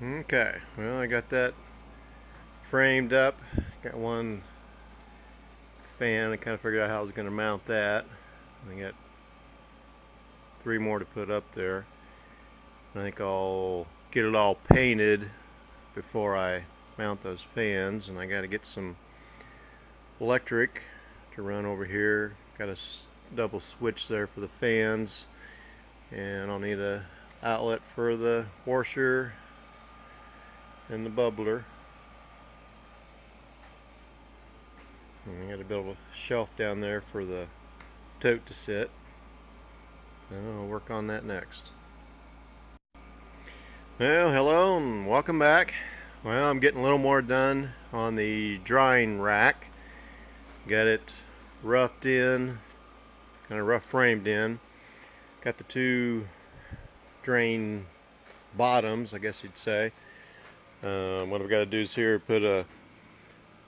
Okay, well, I got that framed up. Got one fan. I kind of figured out how I was going to mount that. I got three more to put up there. I think I'll get it all painted before I mount those fans, and I got to get some electric to run over here. Got a double switch there for the fans, and I'll need a outlet for the washer and the bubbler. And I got to build a shelf down there for the tote to sit. So I'll work on that next. Well, hello and welcome back. Well, I'm getting a little more done on the drying rack. Got it roughed in, kind of rough framed in. Got the two drain bottoms, I guess you'd say. What I've got to do is here put a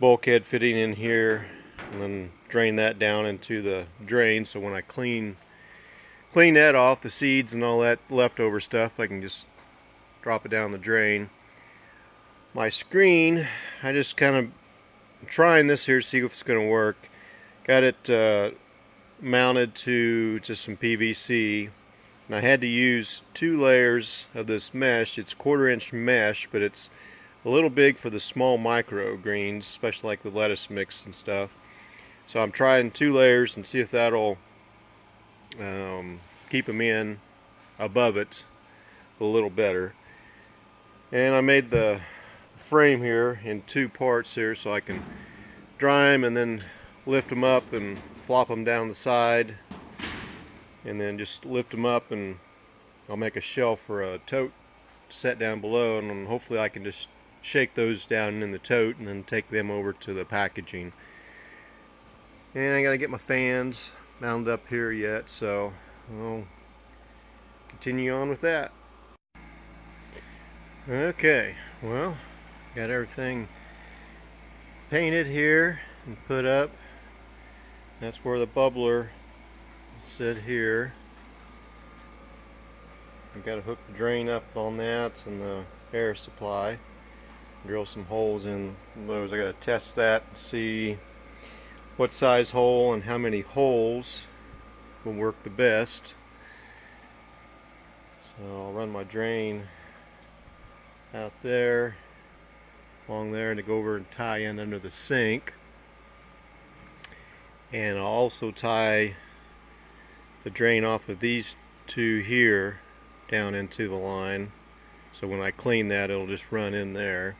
bulkhead fitting in here and then drain that down into the drain, so when I clean that off, the seeds and all that leftover stuff, I can just drop it down the drain. My screen, I just kind of trying this here to see if it's going to work. Got it mounted to some PVC, and I had to use 2 layers of this mesh. It's 1/4 inch mesh, but it's a little big for the small microgreens, especially like the lettuce mix and stuff. So I'm trying 2 layers and see if that'll keep them in above it a little better. And I made the frame here in 2 parts here, so I can dry them and then lift them up and flop them down the side, and then just lift them up, and I'll make a shelf for a tote set down below, and then hopefully I can just shake those down in the tote and then take them over to the packaging. And I gotta get my fans mounted up here yet, so I'll continue on with that. Okay, well, got everything painted here and put up. That's where the bubbler will sit here. I've got to hook the drain up on that and the air supply. Drill some holes in those. I got to test that and see what size hole and how many holes will work the best. So I'll run my drain out there, along there, to go over and tie in under the sink. And I'll also tie the drain off of these 2 here down into the line, so when I clean that, it'll just run in there.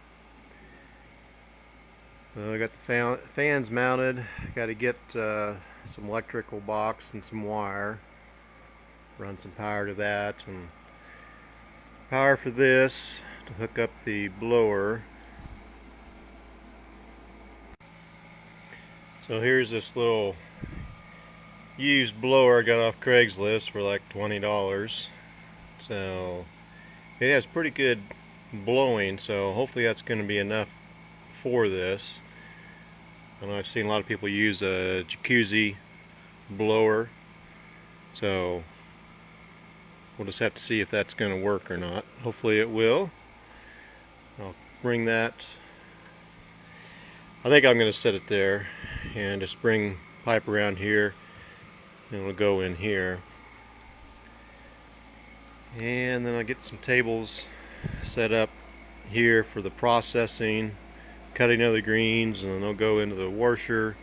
I got the fans mounted. Got to get some electrical box and some wire, run some power to that, and power for this to hook up the blower. So here's this little used blower I got off Craigslist for like $20. So it has pretty good blowing, so hopefully that's going to be enough for this. I know I've seen a lot of people use a jacuzzi blower, so we'll just have to see if that's going to work or not. Hopefully it will. I'll bring that. I think I'm going to set it there and just bring pipe around here, and it'll go in here. And then I'll get some tables set up here for the processing, cutting of the greens, and then they'll go into the washer.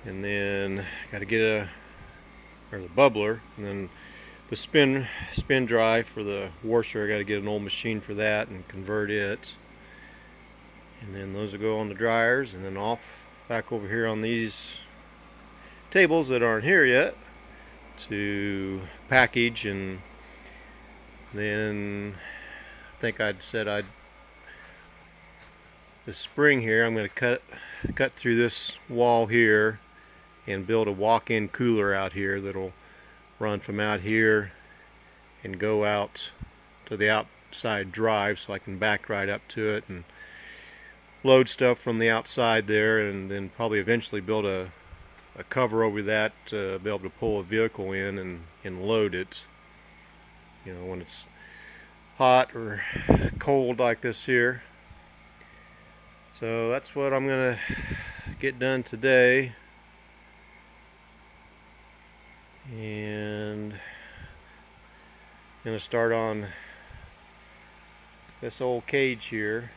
And then got to get the bubbler, and then the spin dry for the washer. I got to get an old machine for that and convert it. And then those will go on the dryers, and then off back over here on these tables that aren't here yet to package. And then I think this spring here, I'm going to cut through this wall here and build a walk-in cooler out here that'll run from out here and go out to the outside drive, so I can back right up to it and load stuff from the outside there, and then probably eventually build a cover over that to be able to pull a vehicle in and load it, you know, when it's hot or cold like this here. So that's what I'm gonna get done today. And I'm gonna start on this old cage here.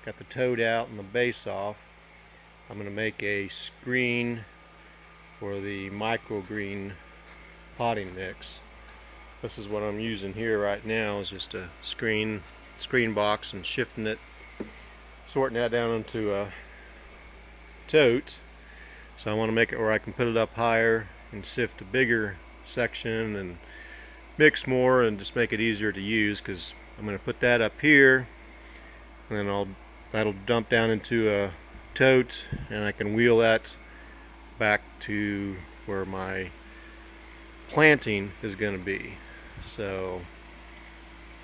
Got the toad out and the base off. I'm gonna make a screen for the microgreen potting mix. This is what I'm using here right now, is just a screen box, and shifting it, sorting that down into a tote. So I want to make it where I can put it up higher and sift a bigger section and mix more and just make it easier to use, because I'm going to put that up here, and then that'll dump down into a tote, and I can wheel that back to where my planting is going to be. So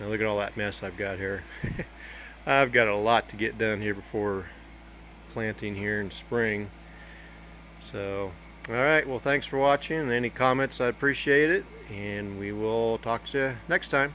now look at all that mess I've got here. I've got a lot to get done here before planting here in spring. So alright, well, thanks for watching. Any comments, I appreciate it, and we will talk to you next time.